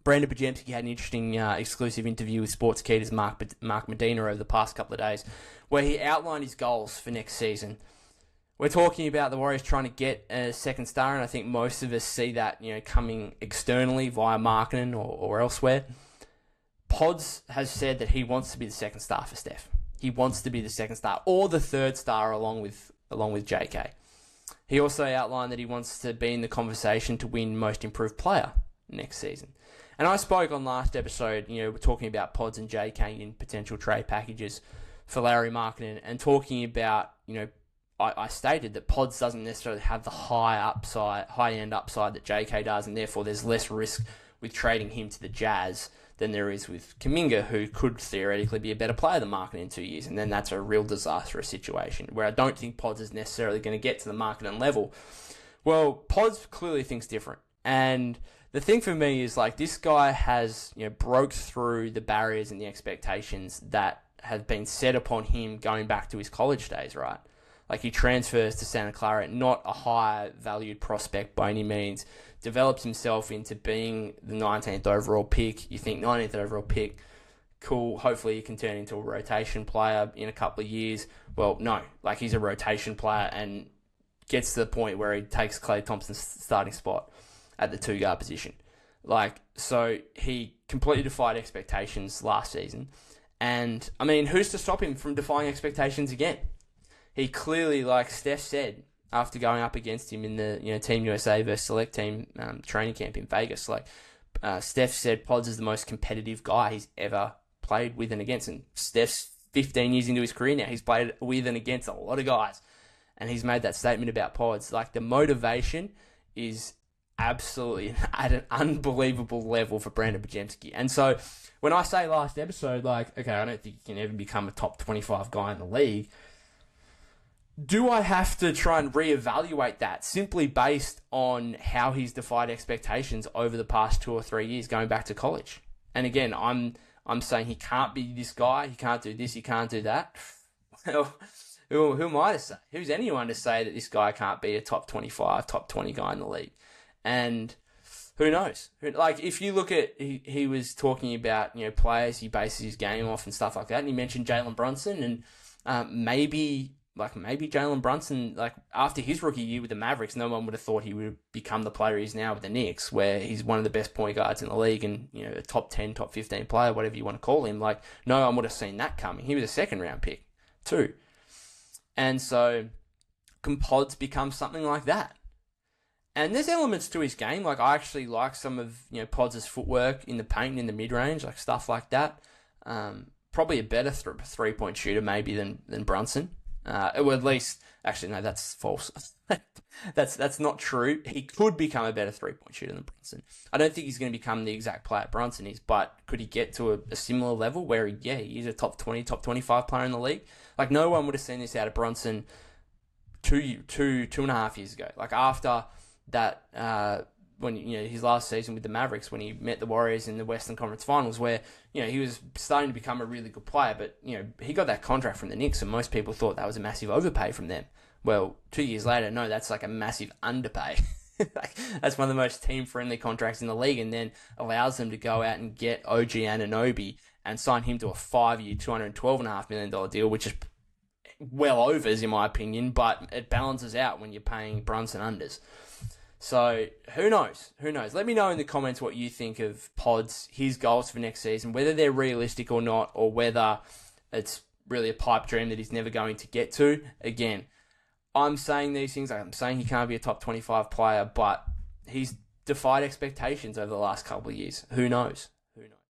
Brandin Podziemski had an interesting exclusive interview with Sportskeeter's Mark Medina over the past couple of days, where he outlined his goals for next season. We're talking about the Warriors trying to get a second star, and I think most of us see that, coming externally via marketing or elsewhere. Pods has said that he wants to be the second star for Steph. He wants to be the second star or the third star along with JK. He also outlined that he wants to be in the conversation to win Most Improved Player next season. And I spoke on last episode, we're talking about Pods and JK in potential trade packages for Larry Markkinen, and talking about, I stated that Pods doesn't necessarily have the high-end upside that JK does, and therefore there's less risk with trading him to the Jazz than there is with Kuminga, who could theoretically be a better player than Markkinen in 2 years, and then that's a real disastrous situation where I don't think Pods is necessarily going to get to the Markkinen level. Well, Pods clearly thinks different, and the thing for me is, this guy has, broke through the barriers and the expectations that have been set upon him going back to his college days, right? He transfers to Santa Clara, not a high-valued prospect by any means, develops himself into being the 19th overall pick. You think 19th overall pick, cool, hopefully he can turn into a rotation player in a couple of years. Well, no, he's a rotation player and gets to the point where he takes Klay Thompson's starting spot at the 2-guard position. So he completely defied expectations last season. And, who's to stop him from defying expectations again? He clearly, like Steph said, after going up against him in the Team USA versus Select Team training camp in Vegas, Steph said Pods is the most competitive guy he's ever played with and against. And Steph's 15 years into his career now. He's played with and against a lot of guys. And he's made that statement about Pods. The motivation is absolutely at an unbelievable level for Brandin Podziemski. And so when I say last episode, okay, I don't think you can ever become a top 25 guy in the league, do I have to try and reevaluate that simply based on how he's defied expectations over the past 2 or 3 years going back to college? And again, I'm saying he can't be this guy, he can't do this, he can't do that. Well, who am I to say? Who's anyone to say that this guy can't be a top 25, top 20 guy in the league? And who knows? If you look at, he was talking about, players he bases his game off and stuff like that, and he mentioned Jalen Brunson, and maybe Jalen Brunson, after his rookie year with the Mavericks, no one would have thought he would become the player he's now with the Knicks, where he's one of the best point guards in the league and, a top 10, top 15 player, whatever you want to call him. No one would have seen that coming. He was a second-round pick, too. And so, can Pods become something like that? And there's elements to his game. I actually like some of, Pods' footwork in the paint and in the mid-range, stuff like that. Probably a better three-point shooter, maybe, than Brunson. Or at least, actually, no, that's false. that's not true. He could become a better three-point shooter than Brunson. I don't think he's going to become the exact player Brunson is, but could he get to a similar level where he's a top 20, top 25 player in the league? No one would have seen this out of Brunson two and a half years ago. After that, when his last season with the Mavericks, when he met the Warriors in the Western Conference Finals, where he was starting to become a really good player, but he got that contract from the Knicks, and most people thought that was a massive overpay from them. Well, 2 years later, no, that's a massive underpay. That's one of the most team-friendly contracts in the league, and then allows them to go out and get OG Anunoby and sign him to a 5-year, $212.5 million deal, which is well overs in my opinion, but it balances out when you're paying Brunson unders. So, who knows? Let me know in the comments what you think of Pods, his goals for next season, whether they're realistic or not, or whether it's really a pipe dream that he's never going to get to. Again, I'm saying these things, I'm saying he can't be a top 25 player, but he's defied expectations over the last couple of years. Who knows?